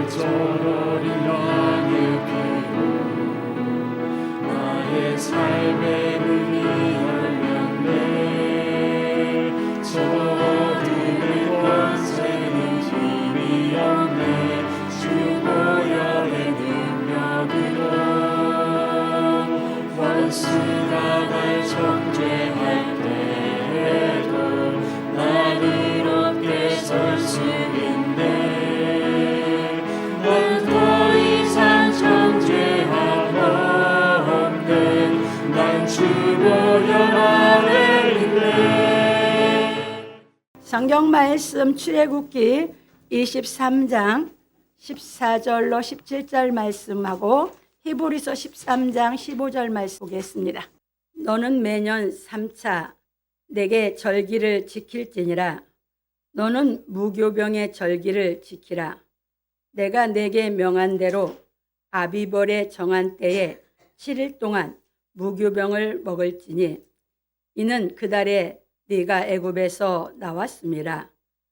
절절히 나의 피로 나의 삶의 문이 열렸네. 저 어둠의 권세는 힘이 없네. 주 보혈의 능력으로 원수가 날 정죄할 때에도 나는 의롭게 설 수 있네. 난 더 이상 정죄함 없네. 난 주 보혈 아래 있네. 성경 말씀 출애굽기 23장 14절로 17절 말씀하고 히브리서 13장 15절 말씀 보겠습니다. 너는 매년 3차 내게 절기를 지킬지니라. 너는 무교병의 절기를 지키라. 내가 내게 명한 대로 아비벌의 정한 때에 7일 동안 무교병을 먹을지니 이는 그달에 네가 애굽에서 나왔음이라.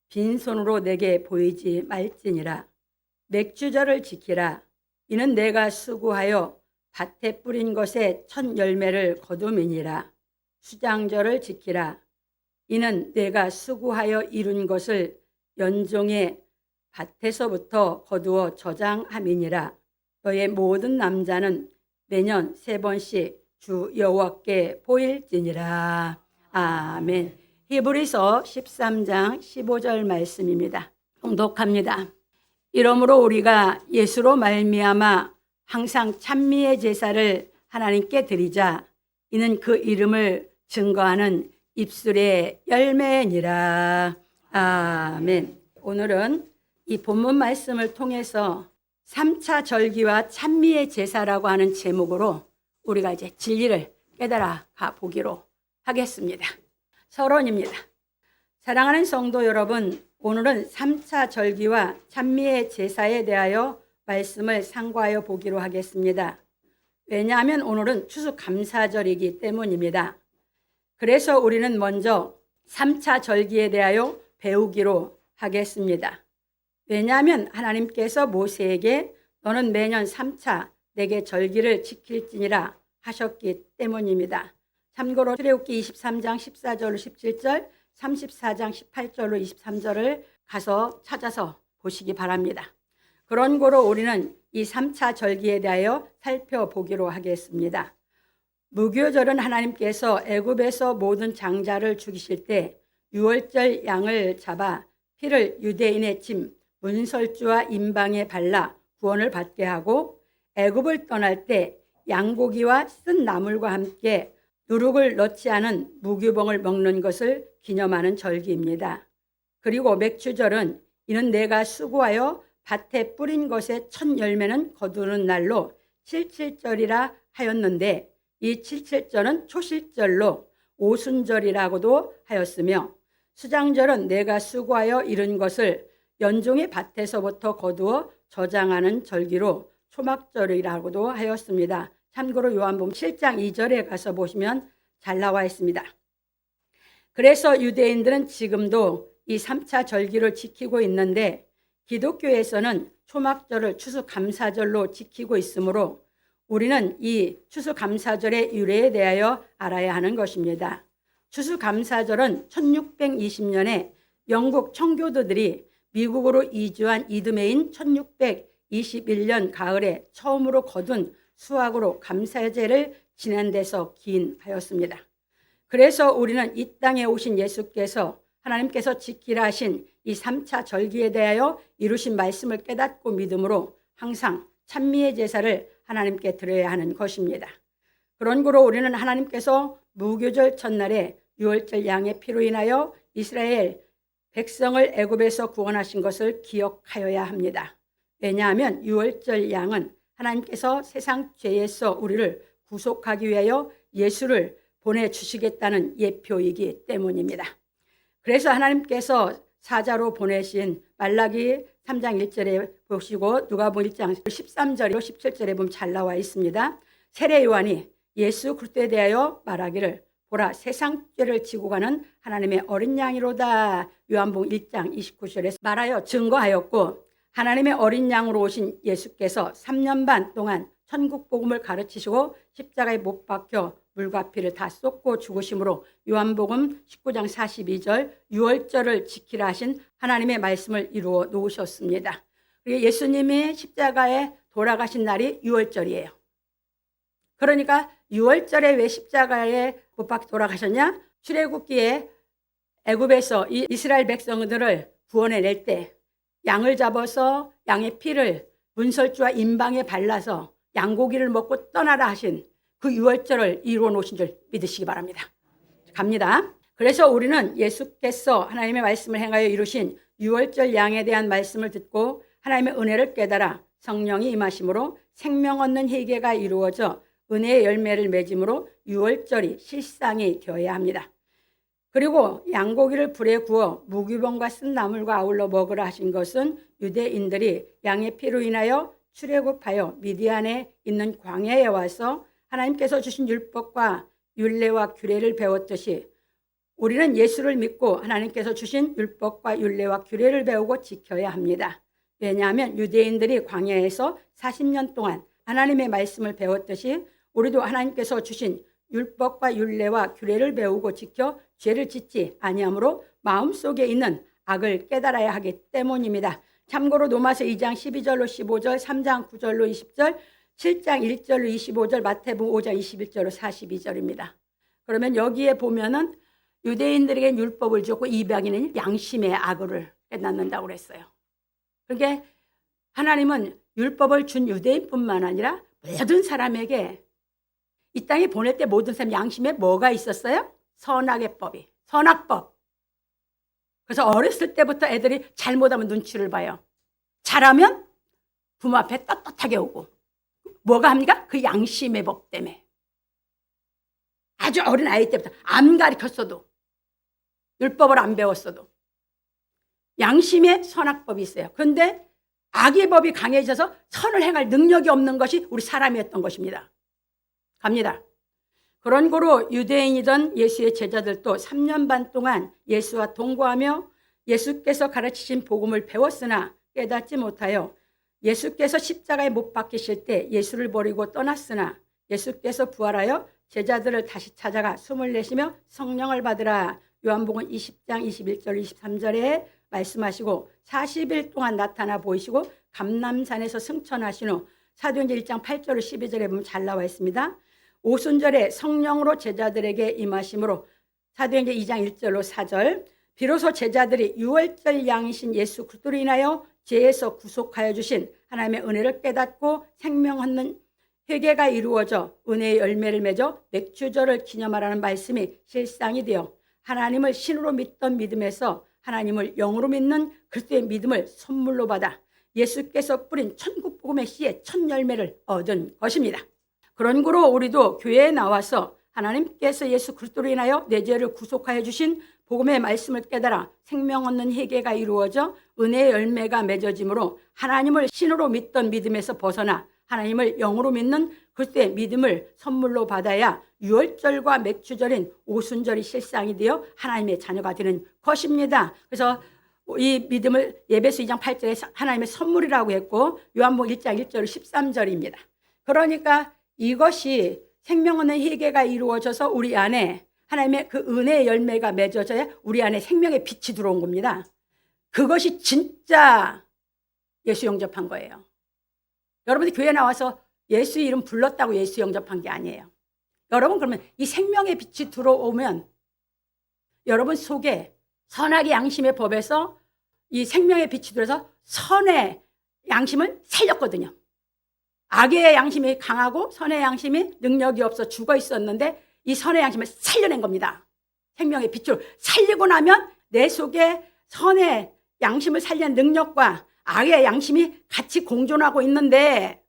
빈손으로 내게 보이지 말지니라. 맥주절을 지키라. 이는 내가 수고하여 밭에 뿌린 것에 첫 열매를 거둠이니라. 수장절을 지키라. 이는 내가 수고하여 이룬 것을 연종의 밭에서부터 거두어 저장함이니라. 너의 모든 남자는 매년 3번씩 주 여호와께 보일지니라. 아멘. 히브리서 13장 15절 말씀입니다. 봉독합니다. 이러므로 우리가 예수로 말미암아 항상 찬미의 제사를 하나님께 드리자. 이는 그 이름을 증거하는 입술의 열매니라. 아멘. 오늘은 이 본문 말씀을 통해서 3차 절기와 찬미의 제사라고 하는 제목으로 우리가 이제 진리를 깨달아 보기로 하겠습니다. 서론입니다. 사랑하는 성도 여러분, 오늘은 3차 절기와 찬미의 제사에 대하여 말씀을 상고하여 보기로 하겠습니다. 왜냐하면 오늘은 추수감사절이기 때문입니다. 그래서 우리는 먼저 3차 절기에 대하여 배우기로 하겠습니다. 왜냐하면 하나님께서 모세에게 너는 매년 3차 내게 절기를 지킬지니라 하셨기 때문입니다. 참고로 출애굽기 23장 14절로 17절, 34장 18절로 23절을 가서 찾아서 보시기 바랍니다. 그런 거로 우리는 이 3차 절기에 대하여 살펴보기로 하겠습니다. 무교절은 하나님께서 애굽에서 모든 장자를 죽이실 때 유월절 양을 잡아 피를 유대인의 짐 문설주와 임방에 발라 구원을 받게 하고 애굽을 떠날 때 양고기와 쓴 나물과 함께 누룩을 넣지 않은 무교병을 먹는 것을 기념하는 절기입니다. 그리고 맥주절은 이는 내가 수고하여 밭에 뿌린 것의 첫 열매는 거두는 날로 칠칠절이라 하였는데 이 칠칠절은 초실절로 오순절이라고도 하였으며 수장절은 내가 수고하여 이룬 것을 연종의 밭에서부터 거두어 저장하는 절기로 초막절이라고도 하였습니다. 참고로 요한복음 7장 2절에 가서 보시면 잘 나와 있습니다. 그래서 유대인들은 지금도 이 3차 절기를 지키고 있는데 기독교에서는 초막절을 추수감사절로 지키고 있으므로 우리는 이 추수감사절의 유래에 대하여 알아야 하는 것입니다. 추수감사절은 1620년에 영국 청교도들이 미국으로 이주한 이듬해인 1621년 가을에 처음으로 거둔 수확으로 감사제를 지낸 데서 기인하였습니다. 그래서 우리는 이 땅에 오신 예수께서 하나님께서 지키라 하신 이 3차 절기에 대하여 이루신 말씀을 깨닫고 믿음으로 항상 찬미의 제사를 하나님께 드려야 하는 것입니다. 그런 거로 우리는 하나님께서 무교절 첫날에 유월절 양의 피로 인하여 이스라엘 백성을 애굽에서 구원하신 것을 기억하여야 합니다. 왜냐하면 유월절 양은 하나님께서 세상 죄에서 우리를 구속하기 위하여 예수를 보내주시겠다는 예표이기 때문입니다. 그래서 하나님께서 사자로 보내신 말라기 3장 1절에 보시고 누가복음 1장 13절로 17절에 보면 잘 나와 있습니다. 세례 요한이 예수 그리스도에 대하여 말하기를 보라 세상 죄를 지고 가는 하나님의 어린 양이로다. 요한복음 1장 29절에서 말하여 증거하였고 하나님의 어린 양으로 오신 예수께서 3년 반 동안 천국 복음을 가르치시고 십자가에 못 박혀 물과 피를 다 쏟고 죽으심으로 요한복음 19장 42절 유월절을 지키라 하신 하나님의 말씀을 이루어 놓으셨습니다. 예수님이 십자가에 돌아가신 날이 유월절이에요. 그러니까 유월절에 왜 십자가에 못 박혀 돌아가셨냐? 출애굽기에 애굽에서 이스라엘 백성들을 구원해낼 때 양을 잡아서 양의 피를 문설주와 임방에 발라서 양고기를 먹고 떠나라 하신 그 유월절을 이루어 놓으신 줄 믿으시기 바랍니다. 갑니다. 그래서 우리는 예수께서 하나님의 말씀을 행하여 이루신 유월절 양에 대한 말씀을 듣고 하나님의 은혜를 깨달아 성령이 임하심으로 생명 얻는 회개가 이루어져 은혜의 열매를 맺음으로 유월절이 실상이 되어야 합니다. 그리고 양고기를 불에 구워 무교병과 쓴 나물과 아울러 먹으라 하신 것은 유대인들이 양의 피로 인하여 출애굽하여 미디안에 있는 광야에 와서 하나님께서 주신 율법과 율례와 규례를 배웠듯이 우리는 예수를 믿고 하나님께서 주신 율법과 율례와 규례를 배우고 지켜야 합니다. 왜냐하면 유대인들이 광야에서 40년 동안 하나님의 말씀을 배웠듯이 우리도 하나님께서 주신 율법과 율례와 규례를 배우고 지켜 죄를 짓지 아니하므로 마음속에 있는 악을 깨달아야 하기 때문입니다. 참고로 로마서 2장 12절로 15절, 3장 9절로 20절, 7장 1절로 25절, 마태복음 5장 21절로 42절입니다. 그러면 여기에 보면은 유대인들에게 율법을 주고 이방인은 양심의 악을 깨닫는다고 그랬어요. 그러니까 하나님은 율법을 준 유대인뿐만 아니라 모든 사람에게 이 땅에 보낼 때 모든 사람 양심에 뭐가 있었어요? 선악의 법이, 선악법. 그래서 어렸을 때부터 애들이 잘못하면 눈치를 봐요. 잘하면 부모 앞에 떳떳하게 오고. 뭐가 합니까? 그 양심의 법 때문에. 아주 어린 아이 때부터 안 가르쳤어도, 율법을 안 배웠어도 양심의 선악법이 있어요. 그런데 악의 법이 강해져서 선을 행할 능력이 없는 것이 우리 사람이었던 것입니다. 갑니다. 그런 거로 유대인이던 예수의 제자들도 3년 반 동안 예수와 동거하며 예수께서 가르치신 복음을 배웠으나 깨닫지 못하여 예수께서 십자가에 못 박히실 때 예수를 버리고 떠났으나 예수께서 부활하여 제자들을 다시 찾아가 숨을 내쉬며 성령을 받으라. 요한복음 20장 21절 23절에 말씀하시고 40일 동안 나타나 보이시고 감람산에서 승천하신 후 사도행전 1장 8절 12절에 보면 잘 나와 있습니다. 오순절에 성령으로 제자들에게 임하심으로 사도행전 2장 1절로 4절 비로소 제자들이 유월절 양이신 예수 그리스도로 인하여 죄에서 구속하여 주신 하나님의 은혜를 깨닫고 생명 얻는 회개가 이루어져 은혜의 열매를 맺어 맥주절을 기념하라는 말씀이 실상이 되어 하나님을 신으로 믿던 믿음에서 하나님을 영으로 믿는 그리스도의 믿음을 선물로 받아 예수께서 뿌린 천국 복음의 씨의 첫 열매를 얻은 것입니다. 그런 거로 우리도 교회에 나와서 하나님께서 예수 그리스도로 인하여 내 죄를 구속하여 주신 복음의 말씀을 깨달아 생명 얻는 회개가 이루어져 은혜의 열매가 맺어짐으로 하나님을 신으로 믿던 믿음에서 벗어나 하나님을 영으로 믿는 그리스도의 믿음을 선물로 받아야 유월절과 맥주절인 오순절이 실상이 되어 하나님의 자녀가 되는 것입니다. 그래서 이 믿음을 에베소 2장 8절에 하나님의 선물이라고 했고 요한복음 1장 1절 13절입니다. 그러니까 이것이 생명 얻는 회개가 이루어져서 우리 안에 하나님의 그 은혜의 열매가 맺어져야 우리 안에 생명의 빛이 들어온 겁니다. 그것이 진짜 예수 영접한 거예요. 여러분이 교회 나와서 예수 이름 불렀다고 예수 영접한 게 아니에요. 여러분 그러면 이 생명의 빛이 들어오면 여러분 속에 선악의 양심의 법에서 이 생명의 빛이 들어서 선의 양심을 살렸거든요. 악의 양심이 강하고 선의 양심이 능력이 없어 죽어 있었는데 이 선의 양심을 살려낸 겁니다. 생명의 빛으로 살리고 나면 내 속에 선의 양심을 살리는 능력과 악의 양심이 같이 공존하고 있는데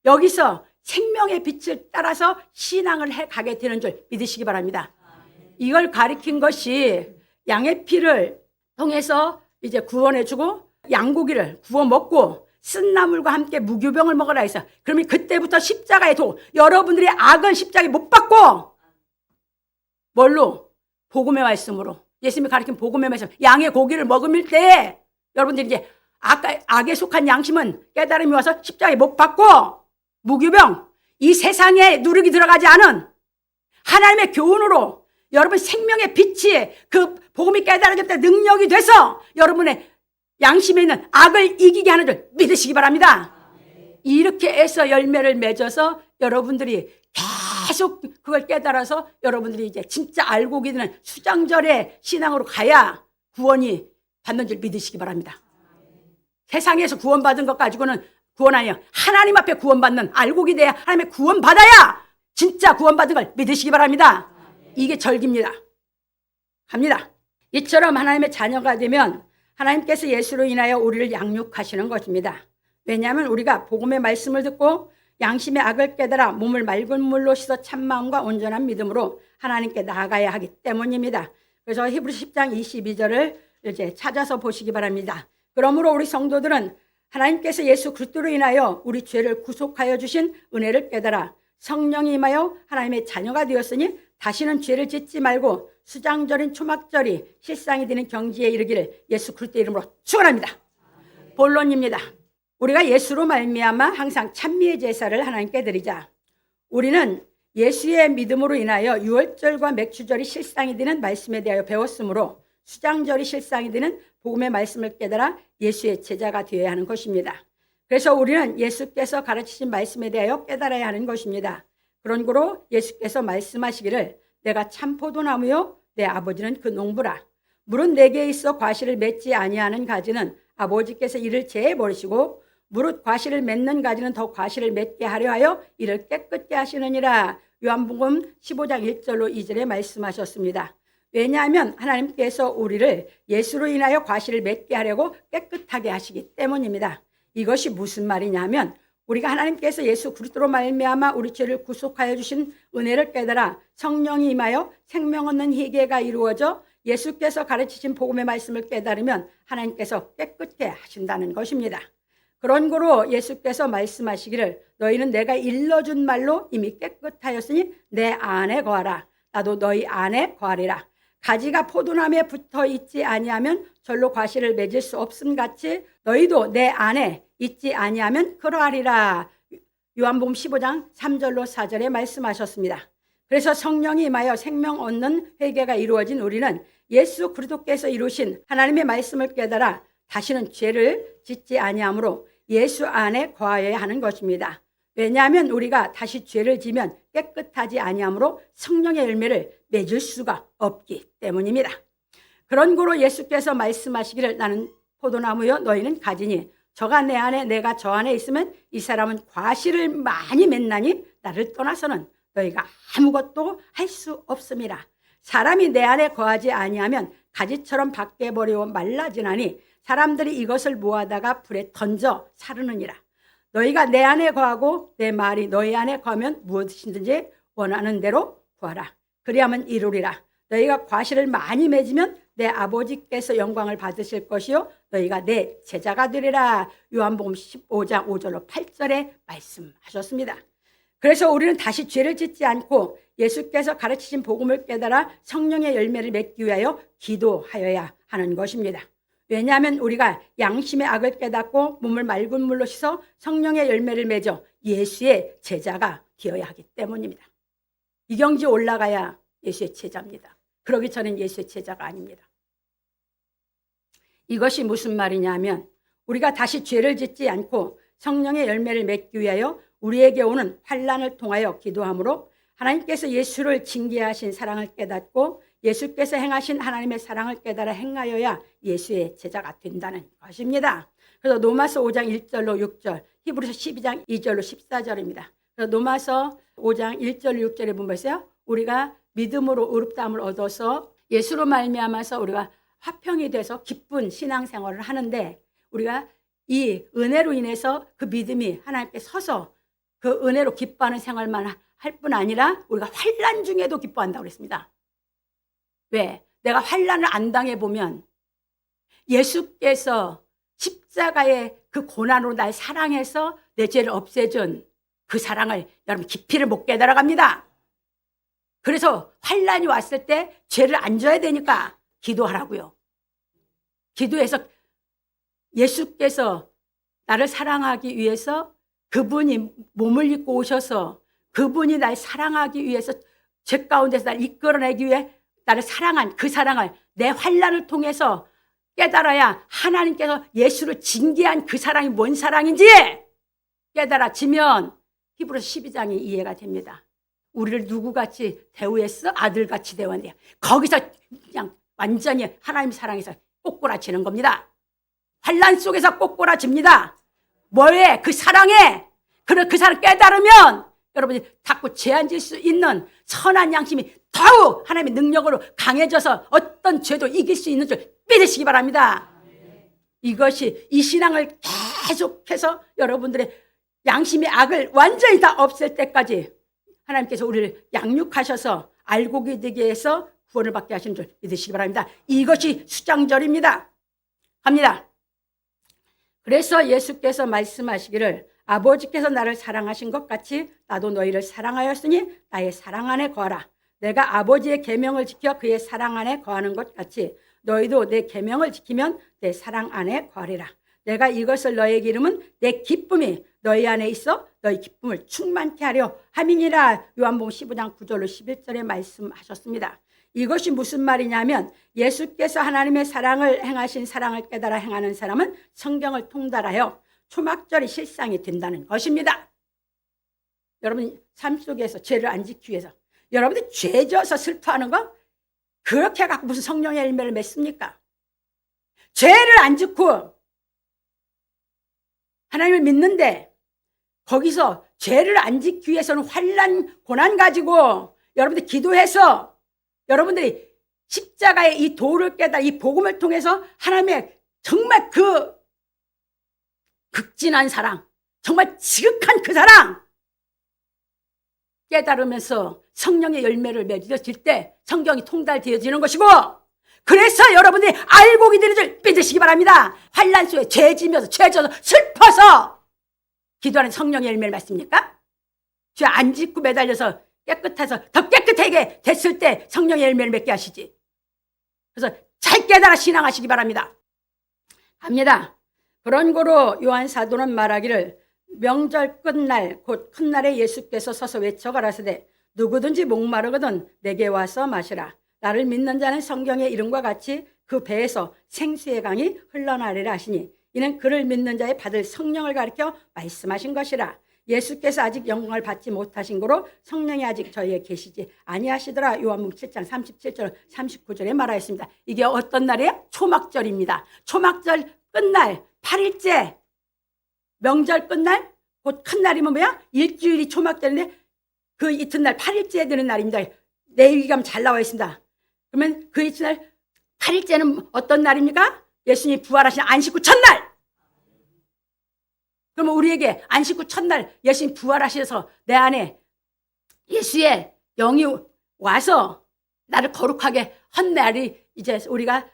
여기서 생명의 빛을 따라서 신앙을 해가게 되는 줄 믿으시기 바랍니다. 이걸 가리킨 것이 양의 피를 통해서 이제 구원해주고 양고기를 구워 먹고 쓴 나물과 함께 무교병을 먹으라 해서 그러면 그때부터 십자가에 여러분들의 악은 십자가에 못 박고 뭘로? 복음의 말씀으로 예수님이 가르친 복음의 말씀 양의 고기를 먹을 때 여러분들이 이제 악에 속한 양심은 깨달음이 와서 십자가에 못 박고 무교병 이 세상에 누룩이 들어가지 않은 하나님의 교훈으로 여러분 생명의 빛이 그 복음이 깨달아질 때 능력이 돼서 여러분의 양심에 있는 악을 이기게 하는 줄 믿으시기 바랍니다. 이렇게 해서 열매를 맺어서 여러분들이 계속 그걸 깨달아서 여러분들이 이제 진짜 알고 계는 수장절의 신앙으로 가야 구원이 받는 줄 믿으시기 바랍니다. 세상에서 구원받은 것 가지고는 구원 아니에요. 하나님 앞에 구원받는 알곡이 돼야 하나님의 구원받아야 진짜 구원받은 걸 믿으시기 바랍니다. 이게 절기입니다. 갑니다. 이처럼 하나님의 자녀가 되면 하나님께서 예수로 인하여 우리를 양육하시는 것입니다. 왜냐하면 우리가 복음의 말씀을 듣고 양심의 악을 깨달아 몸을 맑은 물로 씻어 참마음과 온전한 믿음으로 하나님께 나아가야 하기 때문입니다. 그래서 히브리서 10장 22절을 이제 찾아서 보시기 바랍니다. 그러므로 우리 성도들은 하나님께서 예수 그리스도로 인하여 우리 죄를 구속하여 주신 은혜를 깨달아 성령이 임하여 하나님의 자녀가 되었으니 다시는 죄를 짓지 말고 수장절인 초막절이 실상이 되는 경지에 이르기를 예수 그리스도 이름으로 축원합니다. 본론입니다. 우리가 예수로 말미암아 항상 찬미의 제사를 하나님께 드리자. 우리는 예수의 믿음으로 인하여 유월절과 맥주절이 실상이 되는 말씀에 대하여 배웠으므로 수장절이 실상이 되는 복음의 말씀을 깨달아 예수의 제자가 되어야 하는 것입니다. 그래서 우리는 예수께서 가르치신 말씀에 대하여 깨달아야 하는 것입니다. 그러므로 예수께서 말씀하시기를 내가 참 포도나무요 내 아버지는 그 농부라. 물은 내게 있어 과실을 맺지 아니하는 가지는 아버지께서 이를 제해 버리시고 무릇 과실을 맺는 가지는 더 과실을 맺게 하려 하여 이를 깨끗게 하시느니라. 요한복음 15장 1절로 2절에 말씀하셨습니다. 왜냐하면 하나님께서 우리를 예수로 인하여 과실을 맺게 하려고 깨끗하게 하시기 때문입니다. 이것이 무슨 말이냐면 우리가 하나님께서 예수 그리스도로 말미암아 우리 죄를 구속하여 주신 은혜를 깨달아 성령이 임하여 생명 얻는 희계가 이루어져 예수께서 가르치신 복음의 말씀을 깨달으면 하나님께서 깨끗게 하신다는 것입니다. 그런 거로 예수께서 말씀하시기를 너희는 내가 일러준 말로 이미 깨끗하였으니 내 안에 거하라. 나도 너희 안에 거하리라. 가지가 포도나무에 붙어 있지 아니하면 절로 과실을 맺을 수 없음 같이 너희도 내 안에 있지 아니하면 그러하리라. 요한복음 15장 3절로 4절에 말씀하셨습니다. 그래서 성령이 임하여 생명 얻는 회개가 이루어진 우리는 예수 그리스도께서 이루신 하나님의 말씀을 깨달아 다시는 죄를 짓지 아니하므로 예수 안에 거하여야 하는 것입니다. 왜냐하면 우리가 다시 죄를 지면 깨끗하지 아니하므로 성령의 열매를 맺을 수가 없기 때문입니다. 그런 고로 예수께서 말씀하시기를 나는 포도나무여 너희는 가지니 저가 내 안에 내가 저 안에 있으면 이 사람은 과실을 많이 맺나니 나를 떠나서는 너희가 아무것도 할 수 없음이라. 사람이 내 안에 거하지 아니하면 가지처럼 밖에 버리고 말라지나니 사람들이 이것을 모아다가 불에 던져 사르느니라. 너희가 내 안에 거하고 내 말이 너희 안에 거하면 무엇이든지 원하는 대로 구하라. 그리하면 이루리라. 너희가 과실을 많이 맺으면 내 아버지께서 영광을 받으실 것이요 너희가 내 제자가 되리라. 요한복음 15장 5절로 8절에 말씀하셨습니다. 그래서 우리는 다시 죄를 짓지 않고 예수께서 가르치신 복음을 깨달아 성령의 열매를 맺기 위하여 기도하여야 하는 것입니다. 왜냐하면 우리가 양심의 악을 깨닫고 몸을 맑은 물로 씻어 성령의 열매를 맺어 예수의 제자가 되어야 하기 때문입니다. 이 경지 올라가야 예수의 제자입니다. 그러기 전엔 예수의 제자가 아닙니다. 이것이 무슨 말이냐면 우리가 다시 죄를 짓지 않고 성령의 열매를 맺기 위하여 우리에게 오는 환난을 통하여 기도함으로 하나님께서 예수를 징계하신 사랑을 깨닫고 예수께서 행하신 하나님의 사랑을 깨달아 행하여야 예수의 제자가 된다는 것입니다. 그래서 로마서 5장 1절로 6절, 히브리서 12장 2절로 14절입니다. 그래서 로마서 5장 1절 6절에 보면 보세요. 우리가 믿음으로 의롭다함을 얻어서 예수로 말미암아서 우리가 화평이 돼서 기쁜 신앙생활을 하는데 우리가 이 은혜로 인해서 그 믿음이 하나님께 서서 그 은혜로 기뻐하는 생활만 할 뿐 아니라 우리가 환난 중에도 기뻐한다고 그랬습니다. 왜? 내가 환난을 안 당해보면 예수께서 십자가의 그 고난으로 날 사랑해서 내 죄를 없애준 그 사랑을 여러분 깊이를 못 깨달아갑니다. 그래서 환난이 왔을 때 죄를 안 져야 되니까 기도하라고요. 기도해서 예수께서 나를 사랑하기 위해서 그분이 몸을 입고 오셔서 그분이 날 사랑하기 위해서 죄 가운데서 날 이끌어내기 위해 나를 사랑한 그 사랑을 내 환난을 통해서 깨달아야 하나님께서 예수를 징계한 그 사랑이 뭔 사랑인지 깨달아지면 히브리서 12장이 이해가 됩니다. 우리를 누구같이 대우했어? 아들같이 대우한대요. 거기서 그냥 완전히 하나님 사랑에서 꼬꾸라치는 겁니다. 환난 속에서 꼬꾸라집니다. 뭐에? 그 사랑에. 그 사랑 깨달으면 여러분이 자꾸 죄안질 수 있는 선한 양심이 더욱 하나님의 능력으로 강해져서 어떤 죄도 이길 수 있는 줄 믿으시기 바랍니다. 이것이 이 신앙을 계속해서 여러분들의 양심의 악을 완전히 다 없앨 때까지 하나님께서 우리를 양육하셔서 알고 되게 해서 구원을 받게 하시는 줄 믿으시기 바랍니다. 이것이 수장절입니다. 갑니다. 그래서 예수께서 말씀하시기를 아버지께서 나를 사랑하신 것 같이 나도 너희를 사랑하였으니 나의 사랑 안에 거하라. 내가 아버지의 계명을 지켜 그의 사랑 안에 거하는 것 같이 너희도 내 계명을 지키면 내 사랑 안에 거하리라. 내가 이것을 너희에게 이름은 내 기쁨이 너희 안에 있어 너희 기쁨을 충만케 하려 함이니라. 요한복음 15장 9절로 11절에 말씀하셨습니다. 이것이 무슨 말이냐면 예수께서 하나님의 사랑을 행하신 사랑을 깨달아 행하는 사람은 성경을 통달하여 초막절이 실상이 된다는 것입니다. 여러분 삶 속에서 죄를 안 지키기 위해서 여러분들 죄 져서 슬퍼하는 거 그렇게 갖고 무슨 성령의 열매를 맺습니까? 죄를 안 짓고 하나님을 믿는데 거기서 죄를 안 지키기 위해서는 환난 고난 가지고 여러분들 기도해서 여러분들이 십자가의 이 도를 깨달아 이 복음을 통해서 하나님의 정말 그 극진한 사랑, 정말 지극한 그 사랑 깨달으면서 성령의 열매를 맺어질 때 성경이 통달되어지는 것이고 그래서 여러분들이 알고 기되는 줄 믿으시기 바랍니다. 환난 속에 죄 지면서 죄 져서 슬퍼서 기도하는 성령의 열매를 맞습니까? 죄 안 짓고 매달려서 깨끗해서 더 깨끗하게 됐을 때 성령의 열매를 맺게 하시지. 그래서 잘 깨달아 신앙하시기 바랍니다. 갑니다. 그런 고로 요한 사도는 말하기를 명절 끝날 곧 큰 날에 예수께서 서서 외쳐 가라사대 누구든지 목마르거든 내게 와서 마시라. 나를 믿는 자는 성경의 이름과 같이 그 배에서 생수의 강이 흘러나리라 하시니 이는 그를 믿는 자의 받을 성령을 가리켜 말씀하신 것이라. 예수께서 아직 영광을 받지 못하신 거로 성령이 아직 저희에 계시지 아니하시더라. 요한복음 7장 37절 39절에 말하였습니다. 이게 어떤 날이에요? 초막절입니다. 초막절 끝날 8일째 명절 끝날 곧 큰 날이면 뭐야? 일주일이 초막절인데 그 이튿날 8일째 되는 날입니다. 내일기 가면 잘 나와 있습니다. 그러면 그 이튿날 8일째는 어떤 날입니까? 예수님이 부활하신 안식 후 첫날. 그러면 우리에게 안식 후 첫날 예수님 부활하셔서 내 안에 예수의 영이 와서 나를 거룩하게 한 날이 이제 우리가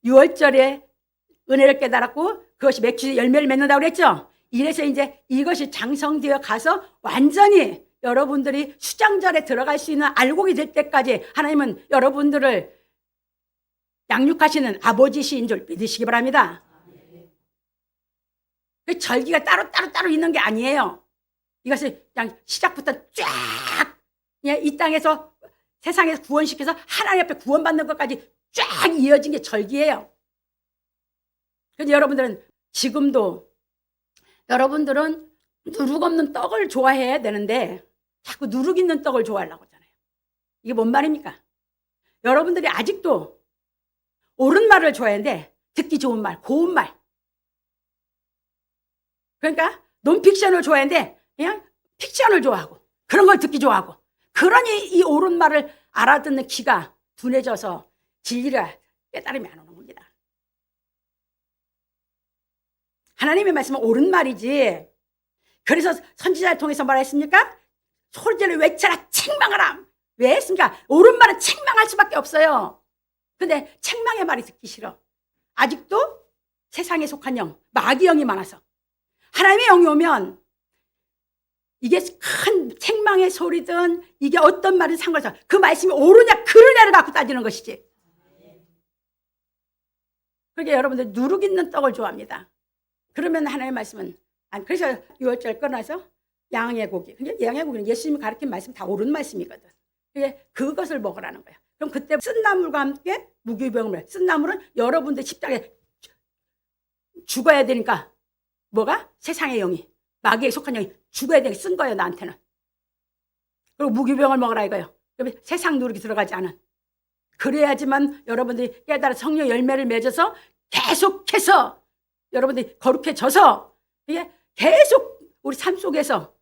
6월절에 은혜를 깨달았고 그것이 맥주 열매를 맺는다고 그랬죠. 이래서 이제 이것이 장성되어 가서 완전히 여러분들이 수장절에 들어갈 수 있는 알곡이 될 때까지 하나님은 여러분들을 양육하시는 아버지신 줄 믿으시기 바랍니다. 그 절기가 따로 있는 게 아니에요. 이것을 그냥 시작부터 쫙 이 땅에서 세상에서 구원시켜서 하나님 앞에 구원받는 것까지 쫙 이어진 게 절기예요. 그래서 여러분들은 지금도 여러분들은 누룩 없는 떡을 좋아해야 되는데 자꾸 누룩 있는 떡을 좋아하려고 하잖아요. 이게 뭔 말입니까? 여러분들이 아직도 옳은 말을 좋아하는데 듣기 좋은 말, 고운 말. 그러니까 논픽션을 좋아하는데 그냥 픽션을 좋아하고 그런 걸 듣기 좋아하고 그러니 이 옳은 말을 알아듣는 귀가 둔해져서 진리를 깨달음이 안 오는 겁니다. 하나님의 말씀은 옳은 말이지. 그래서 선지자를 통해서 말했습니까? 소리를 외쳐라 책망하라. 왜 했습니까? 옳은 말은 책망할 수밖에 없어요. 근데 책망의 말이 듣기 싫어. 아직도 세상에 속한 영, 마귀 영이 많아서 하나님의 영이 오면 이게 큰 책망의 소리든 이게 어떤 말이든 상관없어. 그 말씀이 옳으냐 그르냐를 갖고 따지는 것이지. 그러니까 여러분들 누룩 있는 떡을 좋아합니다. 그러면 하나님의 말씀은 그래서 6월절 끊어서 양의 고기. 양의 고기는 예수님이 가르친 말씀 다 옳은 말씀이거든. 그것을 먹으라는 거야. 그럼 그때 쓴 나물과 함께 무교병을. 쓴 나물은 여러분들 십자가에 죽어야 되니까 뭐가? 세상의 영이, 마귀에 속한 영이 죽어야 되니까 쓴 거예요, 나한테는. 그리고 무교병을 먹으라 이거예요. 그러면 세상 누룩이 들어가지 않은. 그래야지만 여러분들이 깨달아 성령 열매를 맺어서 계속해서 여러분들이 거룩해져서 이게 계속 우리 삶 속에서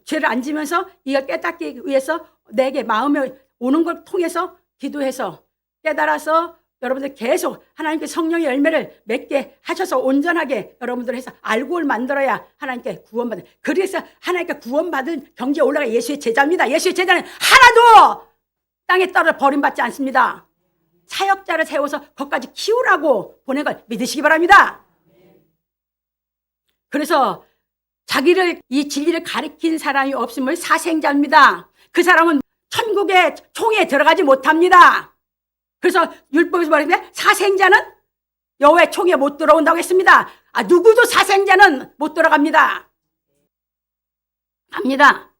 죄를 안 지면서 이걸 깨닫기 위해서 내게 마음에 오는 걸 통해서 기도해서 깨달아서 여러분들 계속 하나님께 성령의 열매를 맺게 하셔서 온전하게 여러분들 해서 알고를 만들어야 하나님께 구원받는. 그래서 하나님께 구원받은 경지에 올라가 예수의 제자입니다. 예수의 제자는 하나도 땅에 떨어 버림받지 않습니다. 사역자를 세워서 거기까지 키우라고 보낸 걸 믿으시기 바랍니다. 그래서 자기를 이 진리를 가리킨 사람이 없으면 사생자입니다. 그 사람은 천국의 총에 들어가지 못합니다. 그래서 율법에서 말했는데 사생자는 여호와의 총에 못 들어온다고 했습니다. 누구도 사생자는 못 들어갑니다. 갑니다.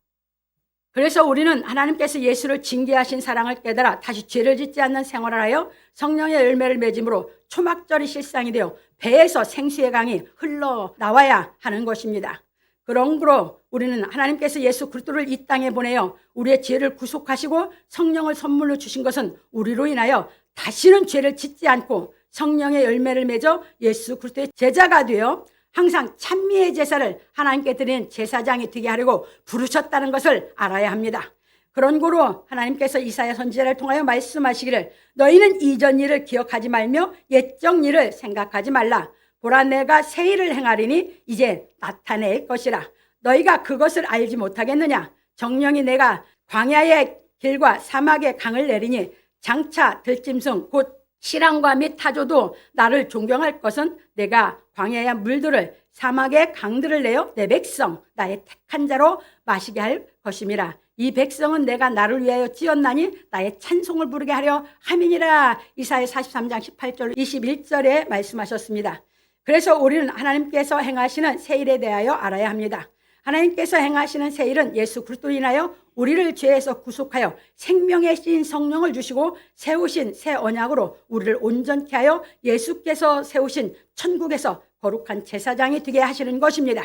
그래서 우리는 하나님께서 예수를 징계하신 사랑을 깨달아 다시 죄를 짓지 않는 생활을 하여 성령의 열매를 맺음으로 초막절이 실상이 되어 배에서 생수의 강이 흘러나와야 하는 것입니다. 그러므로 우리는 하나님께서 예수 그리스도를 이 땅에 보내어 우리의 죄를 구속하시고 성령을 선물로 주신 것은 우리로 인하여 다시는 죄를 짓지 않고 성령의 열매를 맺어 예수 그리스도의 제자가 되어 항상 찬미의 제사를 하나님께 드리는 제사장이 되게 하려고 부르셨다는 것을 알아야 합니다. 그런 고로 하나님께서 이사야 선지자를 통하여 말씀하시기를 너희는 이전 일을 기억하지 말며 옛적 일을 생각하지 말라. 보라 내가 새 일을 행하리니 이제 나타낼 것이라. 너희가 그것을 알지 못하겠느냐. 정령이 내가 광야의 길과 사막의 강을 내리니 장차 들짐승 곧 시랑과 및 타조도 나를 존경할 것은 내가 광야의 물들을 사막의 강들을 내어 내 백성 나의 택한 자로 마시게 할 것임이라. 이 백성은 내가 나를 위하여 지었나니 나의 찬송을 부르게 하려 함이니라. 이사야 43장 18절 21절에 말씀하셨습니다. 그래서 우리는 하나님께서 행하시는 새 일에 대하여 알아야 합니다. 하나님께서 행하시는 새 일은 예수 그리스도로 인하여 우리를 죄에서 구속하여 생명의 신 성령을 주시고 세우신 새 언약으로 우리를 온전케 하여 예수께서 세우신 천국에서 거룩한 제사장이 되게 하시는 것입니다.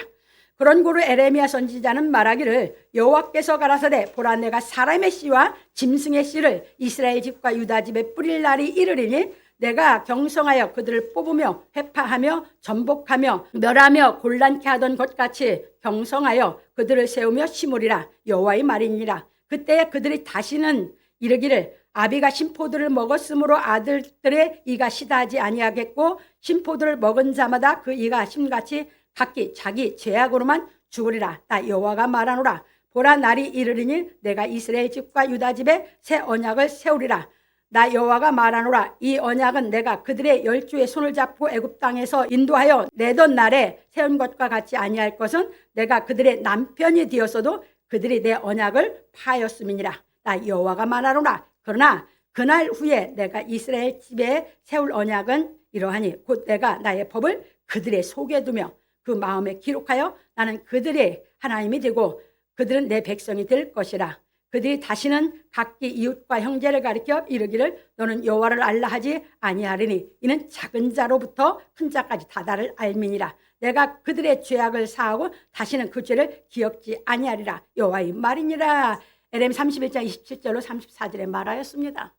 그런 고로 에레미야 선지자는 말하기를 여호와께서 가라사대 보라 내가 사람의 씨와 짐승의 씨를 이스라엘 집과 유다 집에 뿌릴 날이 이르리니 내가 경성하여 그들을 뽑으며 회파하며 전복하며 멸하며 곤란케 하던 것 같이 경성하여 그들을 세우며 심으리라. 여호와의 말이니라. 그때 그들이 다시는 이르기를 아비가 신포들을 먹었으므로 아들들의 이가 시다하지 아니하겠고 신포들을 먹은 자마다 그 이가 심같이 각기 자기 죄악으로만 죽으리라. 나 여호와가 말하노라. 보라 날이 이르리니 내가 이스라엘 집과 유다 집에 새 언약을 세우리라. 나 여호와가 말하노라. 이 언약은 내가 그들의 열조의 손을 잡고 애굽 땅에서 인도하여 내던 날에 세운 것과 같지 아니할 것은 내가 그들의 남편이 되었어도 그들이 내 언약을 파하였음이니라. 나 여호와가 말하노라. 그러나 그날 후에 내가 이스라엘 집에 세울 언약은 이러하니 곧 내가 나의 법을 그들의 속에 두며 그 마음에 기록하여 나는 그들의 하나님이 되고 그들은 내 백성이 될 것이라. 그들이 다시는 각기 이웃과 형제를 가리켜 이르기를 너는 여호와를 알라 하지 아니하리니 이는 작은 자로부터 큰 자까지 다 나를 알미니라. 내가 그들의 죄악을 사하고 다시는 그 죄를 기억지 아니하리라. 여호와의 말이니라. 에레미 31장 27절로 34절에 말하였습니다.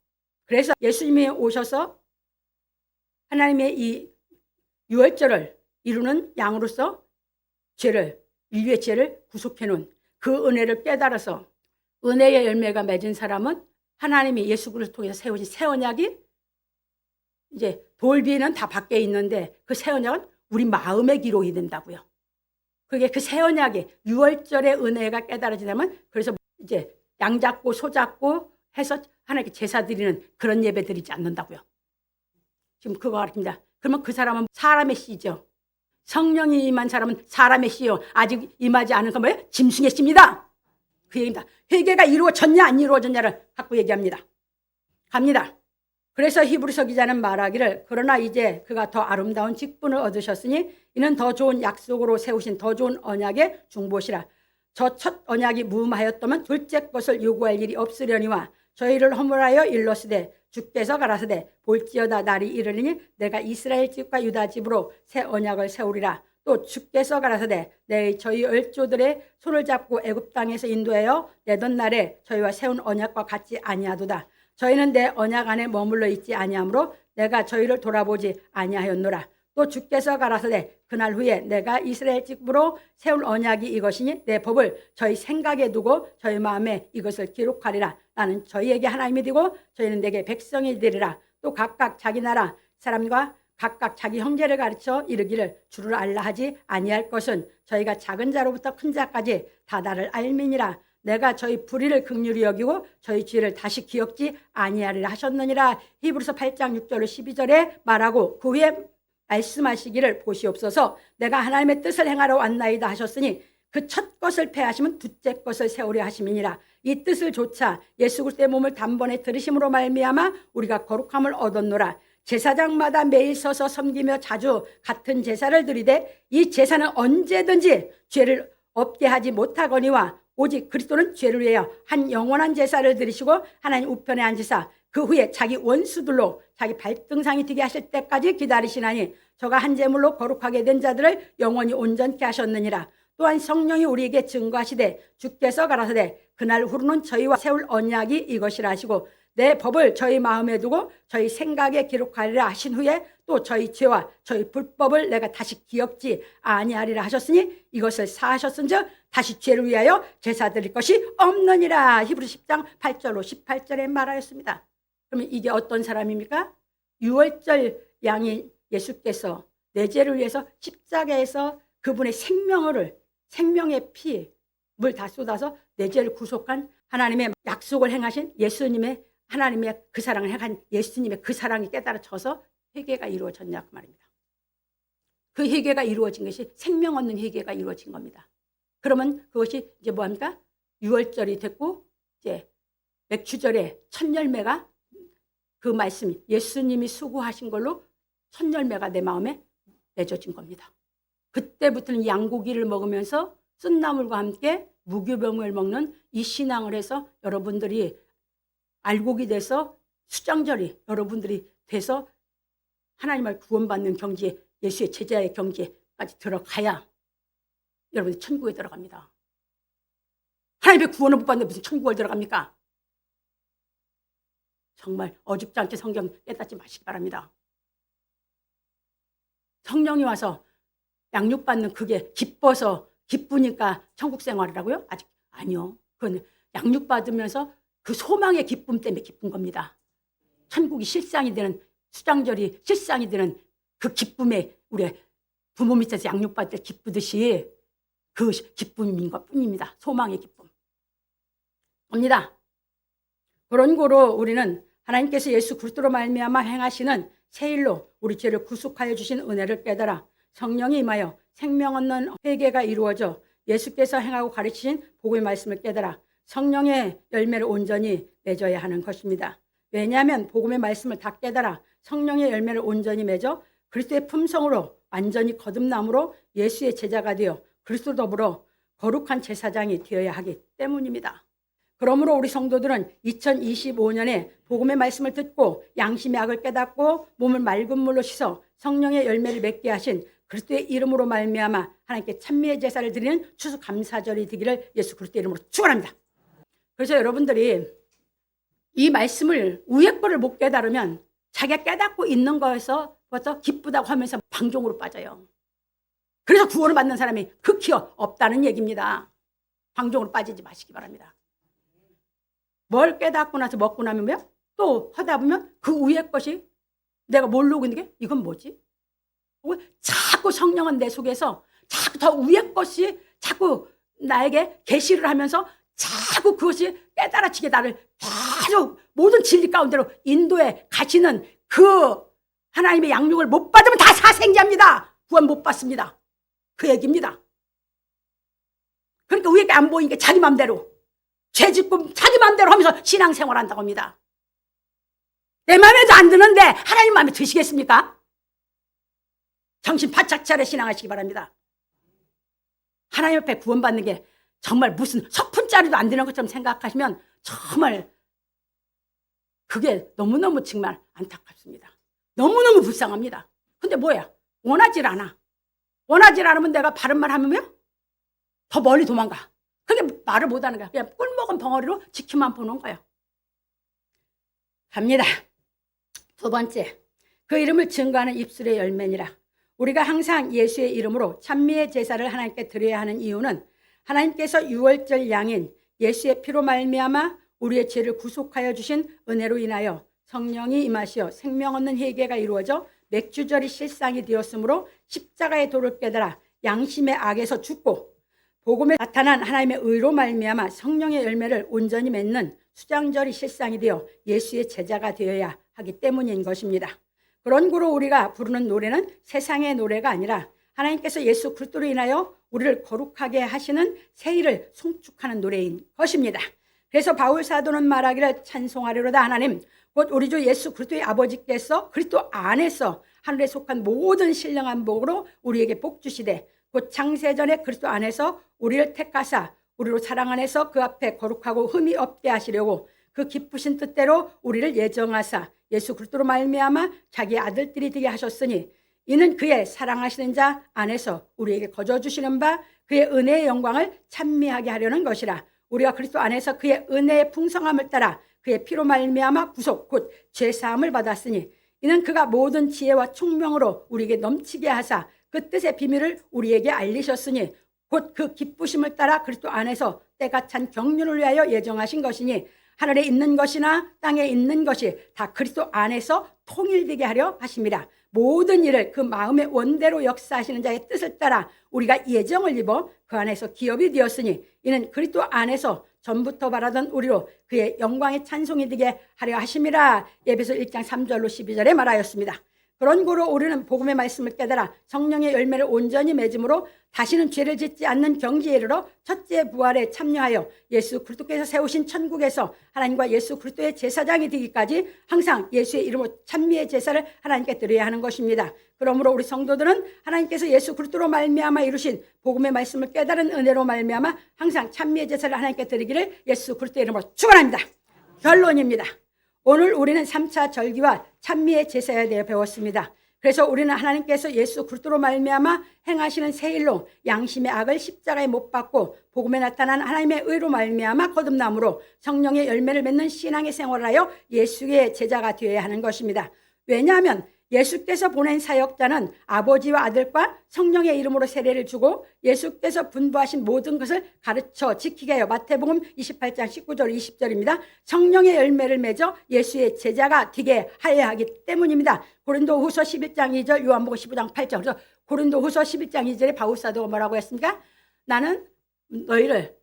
그래서 예수님이 오셔서 하나님의 이 유월절을 이루는 양으로서 인류의 죄를 구속해 놓은 그 은혜를 깨달아서 은혜의 열매가 맺은 사람은 하나님이 예수 그리스도를 통해서 세우신 새 언약이 이제 돌비는 다 밖에 있는데 그 새 언약은 우리 마음에 기록이 된다고요. 그게 그 새 언약이 유월절의 은혜가 깨달아지려면 그래서 이제 양 잡고 소 잡고 해서 하나님께 제사 드리는 그런 예배 드리지 않는다고요. 지금 그거 가르칩니다. 그러면 그 사람은 사람의 씨죠. 성령이 임한 사람은 사람의 씨요. 아직 임하지 않은 건 뭐예요? 짐승의 씨입니다. 그 얘기입니다. 회개가 이루어졌냐 안 이루어졌냐를 갖고 얘기합니다. 갑니다. 그래서 히브리서 기자는 말하기를 그러나 이제 그가 더 아름다운 직분을 얻으셨으니 이는 더 좋은 약속으로 세우신 더 좋은 언약의 중보시라. 저 첫 언약이 무음하였다면 둘째 것을 요구할 일이 없으려니와 저희를 허물하여 일러스되 주께서 가라사대 볼지어다 날이 이르리니 내가 이스라엘 집과 유다 집으로 새 언약을 세우리라. 또 주께서 가라사대 내 저희 얼조들의 손을 잡고 애굽 땅에서 인도하여 내던 날에 저희와 세운 언약과 같지 아니하도다. 저희는 내 언약 안에 머물러 있지 아니하므로 내가 저희를 돌아보지 아니하였노라. 또 주께서 가라사대 그날 후에 내가 이스라엘 집으로 세울 언약이 이것이니 내 법을 저희 생각에 두고 저희 마음에 이것을 기록하리라. 나는 저희에게 하나님이 되고 저희는 내게 백성이 되리라. 또 각각 자기 나라 사람과 각각 자기 형제를 가르쳐 이르기를 주를 알라 하지 아니할 것은 저희가 작은 자로부터 큰 자까지 다 나를 알미니라. 내가 저희 불의를 긍휼히 여기고 저희 죄를 다시 기억지 아니하리라 하셨느니라. 히브리서 8장 6절 12절에 말하고 그 후에 말씀하시기를 보시옵소서 내가 하나님의 뜻을 행하러 왔나이다 하셨으니 그 첫 것을 패하시면 둘째 것을 세우려 하심이니라. 이 뜻을 조차 예수 그리스도의 몸을 단번에 들으심으로 말미암아 우리가 거룩함을 얻었노라. 제사장마다 매일 서서 섬기며 자주 같은 제사를 드리되 이 제사는 언제든지 죄를 없게 하지 못하거니와 오직 그리스도는 죄를 위하여 한 영원한 제사를 드리시고 하나님 우편에 앉으사 그 후에 자기 원수들로 자기 발등상이 되게 하실 때까지 기다리시나니 저가 한 제물로 거룩하게 된 자들을 영원히 온전케 하셨느니라. 또한 성령이 우리에게 증거하시되 주께서 가라사대 그날 후로는 저희와 세울 언약이 이것이라 하시고 내 법을 저희 마음에 두고 저희 생각에 기록하리라 하신 후에 또 저희 죄와 저희 불법을 내가 다시 기억지 아니하리라 하셨으니 이것을 사하셨은즉 다시 죄를 위하여 제사 드릴 것이 없느니라. 히브리 10장 8절로 18절에 말하였습니다. 그러면 이게 어떤 사람입니까? 유월절 양인 예수께서 내 죄를 위해서 십자가에서 그분의 생명의 피를 다 쏟아서 내 죄를 구속한 하나님의 약속을 행하신 예수님의 하나님의 그 사랑을 행한 예수님의 그 사랑이 깨달아져서 회개가 이루어졌냐 그 말입니다. 그 회개가 이루어진 것이 생명 얻는 회개가 이루어진 겁니다. 그러면 그것이 이제 뭐합니까? 유월절이 됐고 이제 맥추절에 첫 열매가 그 말씀 예수님이 수고하신 걸로 첫 열매가 내 마음에 맺어진 겁니다. 그때부터는 양고기를 먹으면서 쓴나물과 함께 무교병을 먹는 이 신앙을 해서 여러분들이 알곡이 돼서 수장절이 여러분들이 돼서 하나님을 구원받는 경지에 예수의 제자의 경지에까지 들어가야 여러분이 천국에 들어갑니다. 하나님의 구원을 못 받는데 무슨 천국을 들어갑니까? 정말 어줍지 않게 성경 깨닫지 마시기 바랍니다. 성령이 와서 양육받는 그게 기쁘니까 천국 생활이라고요? 아직 아니요. 그건 양육받으면서 그 소망의 기쁨 때문에 기쁜 겁니다. 천국이 실상이 되는 수장절이 실상이 되는 그 기쁨에 우리 부모 밑에서 양육받을 때 기쁘듯이 그 기쁨인 것 뿐입니다. 소망의 기쁨. 입니다. 그런 고로 우리는 하나님께서 예수 그리스도로 말미암아 행하시는 새 일로 우리 죄를 구속하여 주신 은혜를 깨달아 성령이 임하여 생명 얻는 회개가 이루어져 예수께서 행하고 가르치신 복음의 말씀을 깨달아 성령의 열매를 온전히 맺어야 하는 것입니다. 왜냐하면 복음의 말씀을 다 깨달아 성령의 열매를 온전히 맺어 그리스도의 품성으로 완전히 거듭남으로 예수의 제자가 되어 그리스도 더불어 거룩한 제사장이 되어야 하기 때문입니다. 그러므로 우리 성도들은 2025년에 복음의 말씀을 듣고 양심의 악을 깨닫고 몸을 맑은 물로 씻어 성령의 열매를 맺게 하신 그리스도의 이름으로 말미암아 하나님께 찬미의 제사를 드리는 추수감사절이 되기를 예수 그리스도의 이름으로 축원합니다. 그래서 여러분들이 이 말씀을 위에 거를 못 깨달으면 자기가 깨닫고 있는 거에서 벌써 기쁘다고 하면서 방종으로 빠져요. 그래서 구원을 받는 사람이 극히 없다는 얘기입니다. 방종으로 빠지지 마시기 바랍니다. 뭘 깨닫고 나서 먹고 나면 또 하다 보면 그 위에 것이 내가 모르고 있는 게 이건 뭐지? 자꾸 성령은 내 속에서 자꾸 더 위에 것이 자꾸 나에게 계시를 하면서 자꾸 그것이 깨달아지게 나를 계속 모든 진리 가운데로 인도해 가시는 그 하나님의 양육을 못 받으면 다 사생자입니다. 구원 못 받습니다. 그 얘기입니다. 그러니까 위에 게 안 보이니까 자기 맘대로 죄 짓고 자기 맘대로 하면서 신앙생활 한다고 합니다. 내 마음에도 안 드는데 하나님 마음에 드시겠습니까? 정신 바짝 차려 신앙하시기 바랍니다. 하나님 앞에 구원받는 게 정말 무슨 석푼짜리도 안 되는 것처럼 생각하시면 정말 그게 너무너무 정말 안타깝습니다. 너무너무 불쌍합니다. 근데 뭐야? 원하질 않아. 원하질 않으면 내가 바른 말 하면 더 멀리 도망가. 그게 말을 못하는 거야. 그냥 꿀먹은 벙어리로 지켜만 보는 거야. 갑니다. 두 번째, 그 이름을 증거하는 입술의 열매니라. 우리가 항상 예수의 이름으로 찬미의 제사를 하나님께 드려야 하는 이유는 하나님께서 유월절 양인 예수의 피로 말미암아 우리의 죄를 구속하여 주신 은혜로 인하여 성령이 임하시어 생명 얻는 회개가 이루어져 맥주절이 실상이 되었으므로 십자가의 도를 깨달아 양심의 악에서 죽고 복음에 나타난 하나님의 의로 말미암아 성령의 열매를 온전히 맺는 수장절이 실상이 되어 예수의 제자가 되어야 하기 때문인 것입니다. 그런 구로 우리가 부르는 노래는 세상의 노래가 아니라 하나님께서 예수 그리스도로 인하여 우리를 거룩하게 하시는 새 일을 송축하는 노래인 것입니다. 그래서 바울 사도는 말하기를 찬송하리로다 하나님 곧 우리 주 예수 그리스도의 아버지께서 그리스도 안에서 하늘에 속한 모든 신령한 복으로 우리에게 복 주시되 곧 창세전에 그리스도 안에서 우리를 택하사 우리로 사랑 안에서 그 앞에 거룩하고 흠이 없게 하시려고 그 기쁘신 뜻대로 우리를 예정하사 예수 그리스도로 말미암아 자기의 아들들이 되게 하셨으니 이는 그의 사랑하시는 자 안에서 우리에게 거저 주시는 바 그의 은혜의 영광을 찬미하게 하려는 것이라. 우리가 그리스도 안에서 그의 은혜의 풍성함을 따라 그의 피로 말미암아 구속 곧 죄사함을 받았으니 이는 그가 모든 지혜와 총명으로 우리에게 넘치게 하사 그 뜻의 비밀을 우리에게 알리셨으니 곧 그 기쁘심을 따라 그리스도 안에서 때가 찬 경륜을 위하여 예정하신 것이니 하늘에 있는 것이나 땅에 있는 것이 다 그리스도 안에서 통일되게 하려 하심이라. 모든 일을 그 마음의 원대로 역사하시는 자의 뜻을 따라 우리가 예정을 입어 그 안에서 기업이 되었으니 이는 그리스도 안에서 전부터 바라던 우리로 그의 영광의 찬송이 되게 하려 하심이라. 에베소 1장 3절로 12절에 말하였습니다. 그런 고로 우리는 복음의 말씀을 깨달아 성령의 열매를 온전히 맺음으로 다시는 죄를 짓지 않는 경지에 이르러 첫째 부활에 참여하여 예수 그리스도께서 세우신 천국에서 하나님과 예수 그리스도의 제사장이 되기까지 항상 예수의 이름으로 찬미의 제사를 하나님께 드려야 하는 것입니다. 그러므로 우리 성도들은 하나님께서 예수 그리스도로 말미암아 이루신 복음의 말씀을 깨달은 은혜로 말미암아 항상 찬미의 제사를 하나님께 드리기를 예수 그리스도의 이름으로 축원합니다. 결론입니다. 오늘 우리는 3차 절기와 찬미의 제사에 대해 배웠습니다. 그래서 우리는 하나님께서 예수 그리스도로 말미암아 행하시는 새 일로 양심의 악을 십자가에 못 박고 복음에 나타난 하나님의 의로 말미암아 거듭남으로 성령의 열매를 맺는 신앙의 생활을 하여 예수의 제자가 되어야 하는 것입니다. 왜냐하면 예수께서 보낸 사역자는 아버지와 아들과 성령의 이름으로 세례를 주고 예수께서 분부하신 모든 것을 가르쳐 지키게 해요. 마태복음 28장 19절 20절입니다. 성령의 열매를 맺어 예수의 제자가 되게 하여야 하기 때문입니다. 고린도후서 11장 2절 요한복음 15장 8절. 그래서 고린도후서 11장 2절에 바울 사도가 뭐라고 했습니까? 나는 너희를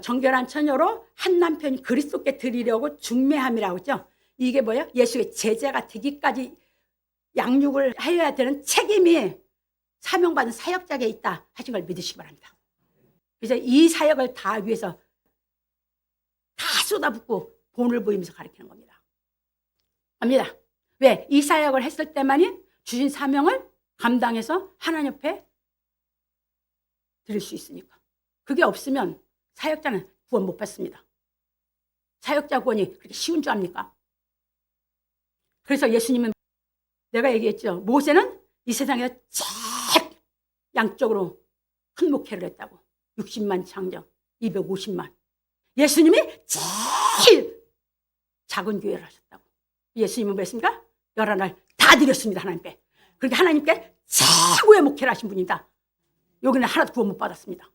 정결한 처녀로 한 남편 그리스도께 드리려고 중매함이라고 했죠. 이게 뭐예요? 예수의 제자가 되기까지 양육을 해야 되는 책임이 사명받은 사역자에게 있다 하신 걸 믿으시기 바랍니다. 그래서 이 사역을 다 위해서 다 쏟아붓고 돈을 보이면서 가르치는 겁니다. 압니다. 왜? 이 사역을 했을 때만이 주신 사명을 감당해서 하나님 앞에 드릴 수 있으니까. 그게 없으면 사역자는 구원 못 받습니다. 사역자 구원이 그렇게 쉬운 줄 압니까? 그래서 예수님은 내가 얘기했죠. 모세는 이 세상에서 제일 양쪽으로 큰 목회를 했다고. 60만 창정, 250만. 예수님이 제일 작은 교회를 하셨다고. 예수님은 뭐 했습니까? 11날 다 드렸습니다. 하나님께. 그렇게 하나님께 최고의 목회를 하신 분이다. 여기는 하나도 구원 못 받았습니다.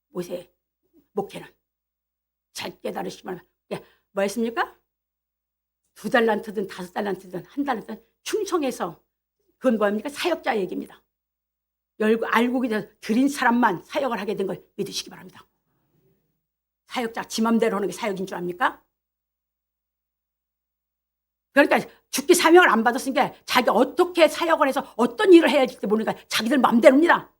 모세의 목회는 잘 깨달으시면 뭐 했습니까? 2달란트든 5달란트든 1달란트든 충성해서 그건 뭐입니까? 사역자 얘기입니다. 알고 드린 사람만 사역을 하게 된 걸 믿으시기 바랍니다. 사역자 지 맘대로 하는 게 사역인 줄 압니까? 그러니까 죽기 사명을 안 받았으니까 자기 어떻게 사역을 해서 어떤 일을 해야 할지 모르니까 자기들 맘대로입니다.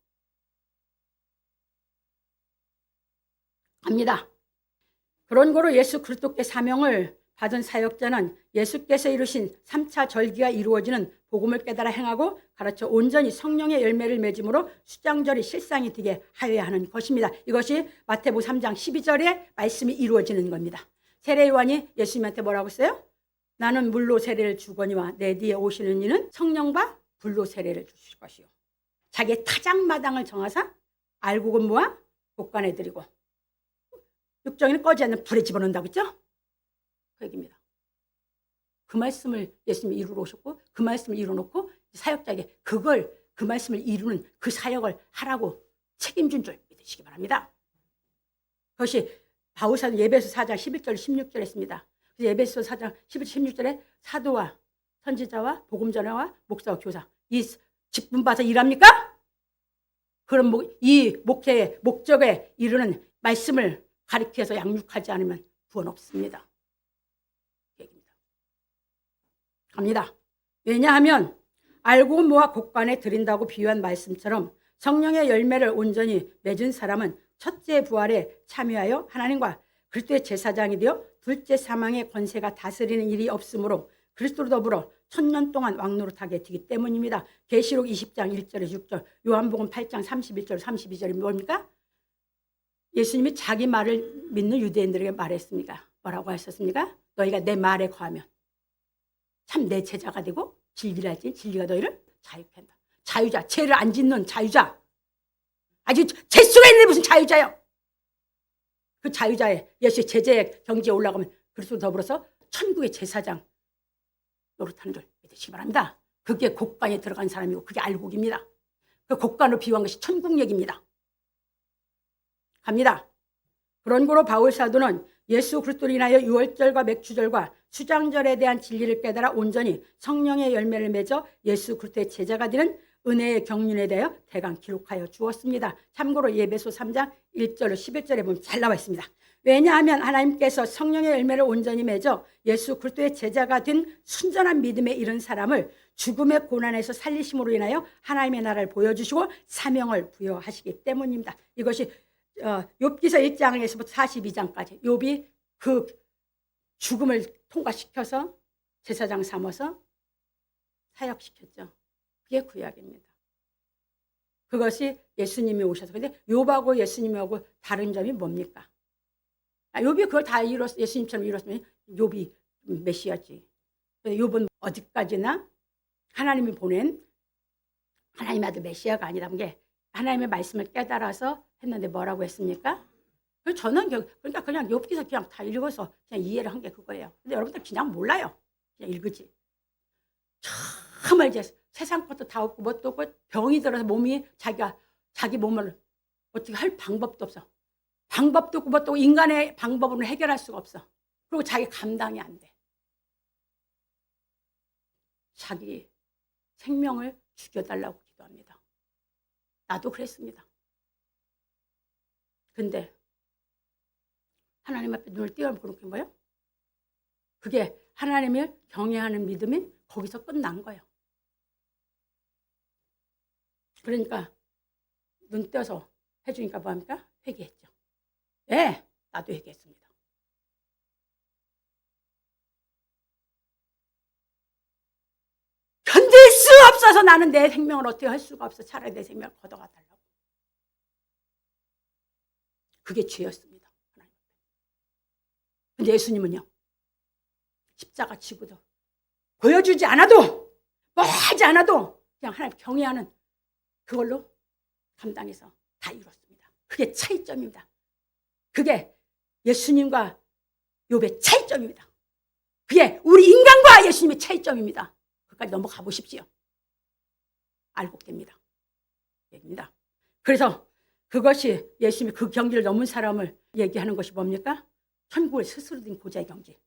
갑니다. 그런 거로 예수 그리스도께 사명을 받은 사역자는 예수께서 이루신 3차 절기가 이루어지는 복음을 깨달아 행하고 가르쳐 온전히 성령의 열매를 맺음으로 수장절이 실상이 되게 하여야 하는 것입니다. 이것이 마태복음 3장 12절에 말씀이 이루어지는 겁니다. 세례요한이 예수님한테 뭐라고 했어요? 나는 물로 세례를 주거니와 내 뒤에 오시는 이는 성령과 불로 세례를 주실 것이요. 자기의 타작마당을 정하사 알곡은 모아 곡간에 드리고 육정이는 꺼지 않는 불에 집어넣는다고 했죠? 그 얘기입니다. 그 말씀을 예수님이 이루러 오셨고 그 말씀을 이루어놓고 사역자에게 그 말씀을 이루는 그 사역을 하라고 책임진 줄 믿으시기 바랍니다. 그것이 바울사도 예배소 4장 11절 16절에 했습니다. 예배소 4장 11절 16절에 사도와 선지자와 복음전하와 목사와 교사 이 직분 봐서 일합니까? 그럼 이 목회의 목적에 이르는 말씀을 가리켜서 양육하지 않으면 구원 없습니다. 얘기입니다. 갑니다. 왜냐하면 알고 모아 곡간에 드린다고 비유한 말씀처럼 성령의 열매를 온전히 맺은 사람은 첫째 부활에 참여하여 하나님과 그리스도의 제사장이 되어 둘째 사망의 권세가 다스리는 일이 없으므로 그리스도로 더불어 1000년 동안 왕노릇하게 되기 때문입니다. 계시록 20장 1절에 6절, 요한복음 8장 31절 32절이 뭡니까? 예수님이 자기 말을 믿는 유대인들에게 말했습니까? 뭐라고 하셨습니까? 너희가 내 말에 거하면 참 내 제자가 되고 진리를 알지 진리가 너희를 자유케 한다. 자유자, 죄를 안 짓는 자유자. 아주 죄수가 있는데 무슨 자유자요? 그 자유자의 예수의 제자의 경지에 올라가면 그리스도 더불어서 천국의 제사장 노릇하는 줄 믿으시기 바랍니다. 그게 곡간에 들어간 사람이고 그게 알곡입니다. 그 곡간으로 비유한 것이 천국 얘기입니다. 갑니다. 그런 고로 바울 사도는 예수 그리스도로 인하여 유월절과 맥주절과 수장절에 대한 진리를 깨달아 온전히 성령의 열매를 맺어 예수 그리스도의 제자가 되는 은혜의 경륜에 대하여 대강 기록하여 주었습니다. 참고로 예배소 3장 1절로 11절에 보면 잘 나와 있습니다. 왜냐하면 하나님께서 성령의 열매를 온전히 맺어 예수 그리스도의 제자가 된 순전한 믿음에 이른 사람을 죽음의 고난에서 살리심으로 인하여 하나님의 나라를 보여주시고 사명을 부여하시기 때문입니다. 이것이 욥기서 1장에서부터 42장까지 욥이 그 죽음을 통과시켜서 제사장 삼아서 사역시켰죠. 그게 구약입니다. 그것이 예수님이 오셔서. 근데 욥하고 예수님하고 다른 점이 뭡니까? 욥이 그걸 다 예수님처럼 이뤘으면 욥이 메시아지. 욥은 어디까지나 하나님이 보낸 하나님의 아들 메시아가 아니라는 게 하나님의 말씀을 깨달아서 했는데 뭐라고 했습니까? 저는 그러니까 그냥 욥기서 그냥 다 읽어서 그냥 이해를 한 게 그거예요. 근데 여러분들 그냥 몰라요. 그냥 읽으지. 정말 이제 세상 것도 다 없고 뭣도 없고 병이 들어서 몸이 자기 몸을 어떻게 할 방법도 없어. 방법도 없고 뭣도 없고 인간의 방법으로 해결할 수가 없어. 그리고 자기 감당이 안 돼. 자기 생명을 죽여달라고 기도합니다. 나도 그랬습니다. 근데 하나님 앞에 눈을 띄어보는 게 뭐예요? 그게 하나님을 경외하는 믿음이 거기서 끝난 거예요. 그러니까 눈 떼어서 해주니까 뭐합니까? 회개했죠. 네, 나도 회개했습니다. 견딜 수 없어서 나는 내 생명을 어떻게 할 수가 없어. 차라리 내 생명을 걷어가 달라고. 그게 죄였습니다. 근데 예수님은요, 십자가 치고도 보여주지 않아도 뭐 하지 않아도 그냥 하나님 경외하는 그걸로 감당해서 다 이뤘습니다. 그게 차이점입니다. 그게 예수님과 욥의 차이점입니다. 그게 우리 인간과 예수님의 차이점입니다. 그까지 넘어가 보십시오. 알곡됩니다. 얘기입니다. 그래서 그것이 예수님이 그 경지를 넘은 사람을 얘기하는 것이 뭡니까? 천국을 스스로 든 고자의 경지.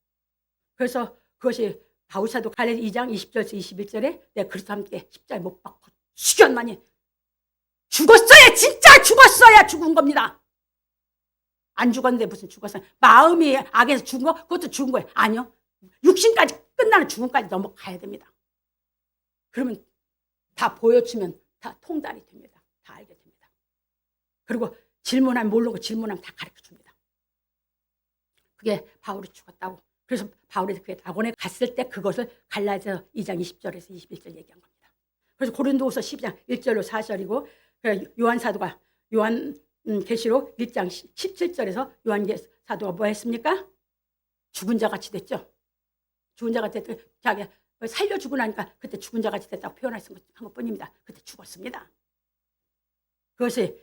그래서 그것이 바울사도 갈라디아 2장 20절에서 21절에 내가 그리스도와 함께 십자가에 못 박고 죽였나니 죽었어야 진짜 죽었어야 죽은 겁니다. 안 죽었는데 무슨 죽었어요. 마음이 악에서 죽은 거 그것도 죽은 거예요. 아니요. 육신까지 끝나는 죽음까지 넘어가야 됩니다. 그러면 다 보여주면 다 통달이 됩니다. 다 알게 됩니다. 그리고 질문하면 모르는 거 질문하면 다 가르쳐 줍니다. 그게 바울이 죽었다고 그래서 바울이 그 낙원에 갔을 때 그것을 갈라디아서 2장 20절에서 21절 얘기한 겁니다. 그래서 고린도후서 12장 1절로 4절이고 요한 사도가 계시록 1장 17절에서 요한 사도가 뭐 했습니까? 죽은 자 같이 됐죠. 죽은 자 같이 됐고 자기가 살려주고 나니까 그때 죽은 자 같이 됐다고 표현한 것뿐입니다. 그때 죽었습니다. 그것이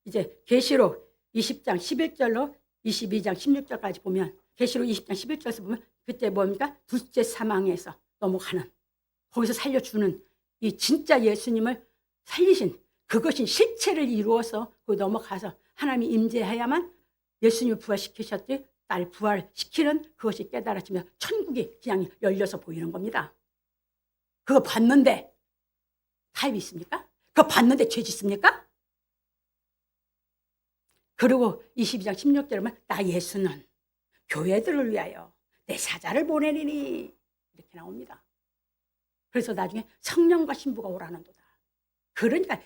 이제 계시록 20장 11절로 22장 16절까지 보면 계시록 20장 11절에서 보면 그때 뭡니까? 둘째 사망에서 넘어가는 거기서 살려주는 이 진짜 예수님을 살리신 그것이 실체를 이루어서 그 넘어가서 하나님이 임재해야만 예수님을 부활시키셨듯 날 부활시키는 그것이 깨달아지면 천국이 그냥 열려서 보이는 겁니다. 그거 봤는데 타입이 있습니까? 그거 봤는데 죄 짓습니까? 그리고 22장 16절에 보면 나 예수는 교회들을 위하여 내 사자를 보내리니 이렇게 나옵니다. 그래서 나중에 성령과 신부가 오라는도다. 그러니까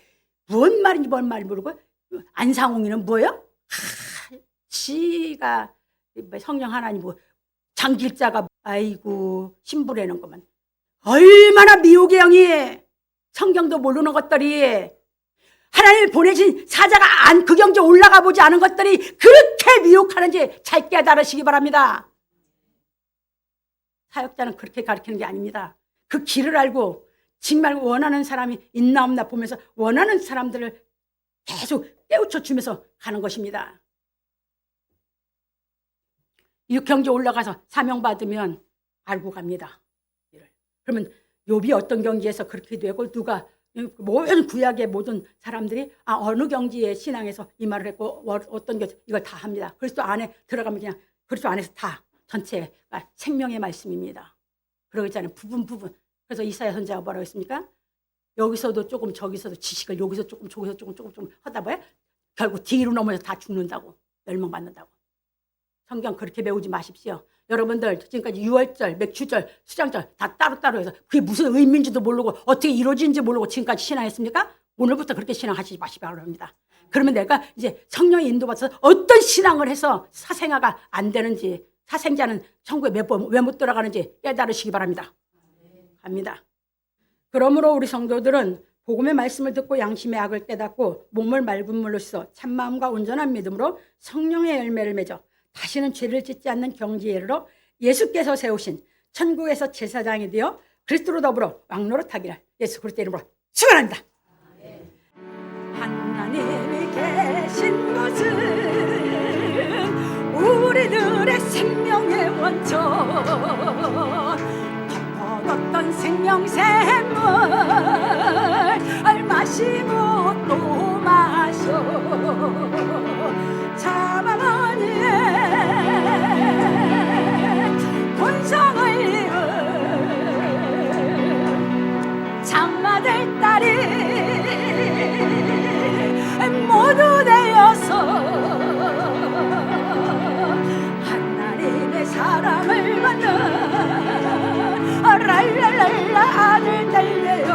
뭔 말인지 뭔 말인지 모르고 안상홍이는 뭐예요? 지가 성령 하나님이고 장길자가 아이고 신부라는 것만 얼마나 미혹의 영이 성경도 모르는 것들이 하나님이 보내신 사자가 그 경지에 올라가 보지 않은 것들이 그렇게 미혹하는지 잘 깨달으시기 바랍니다. 사역자는 그렇게 가르치는 게 아닙니다. 그 길을 알고 정말 원하는 사람이 있나 없나 보면서 원하는 사람들을 계속 깨우쳐 주면서 가는 것입니다. 이 경지에 올라가서 사명받으면 알고 갑니다. 그러면 욥이 어떤 경지에서 그렇게 되고 누가 모든 구약의 모든 사람들이 어느 경지에 신앙에서 이 말을 했고 어떤 게 이걸 다 합니다. 그리스도 안에 들어가면 그냥 그리스도 안에서 다 전체가 생명의 말씀입니다. 그러고 있잖아요. 부분 그래서 이사야 선지자가 뭐라고 했습니까? 여기서도 조금 저기서도 지식을 여기서 조금 저기서 조금 하다 보면 결국 뒤로 넘어서 다 죽는다고 멸망받는다고. 성경 그렇게 배우지 마십시오. 여러분들 지금까지 유월절, 맥주절, 수장절 다 따로따로 해서 그게 무슨 의미인지도 모르고 어떻게 이루어지는지 모르고 지금까지 신앙했습니까? 오늘부터 그렇게 신앙하시지 마시기 바랍니다. 그러면 내가 이제 성령의 인도받아서 어떤 신앙을 해서 사생아가 안 되는지 사생자는 천국에 왜 못 들어가는지 깨달으시기 바랍니다. 갑니다. 그러므로 우리 성도들은 복음의 말씀을 듣고 양심의 악을 깨닫고 몸을 맑은 물로 씻어 참마음과 온전한 믿음으로 성령의 열매를 맺어 다시는 죄를 짓지 않는 경지에 이르러 예수께서 세우신 천국에서 제사장이 되어 그리스도로 더불어 왕노릇하기를 예수 그리스도 이름으로 축원합니다. 하나님이 계신 곳은 우리들의 생명의 원천 덮어뒀던 생명샘물 마시고 또 마셔 참아머니의 본성을 이은 장마될 딸이 모두 되어서 하나님의 사랑을 받는 랄랄랄라 아들 달래요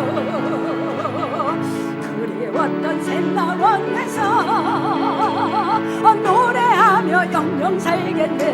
그리웠던 샘나원에서 노래하며 영영 살겠네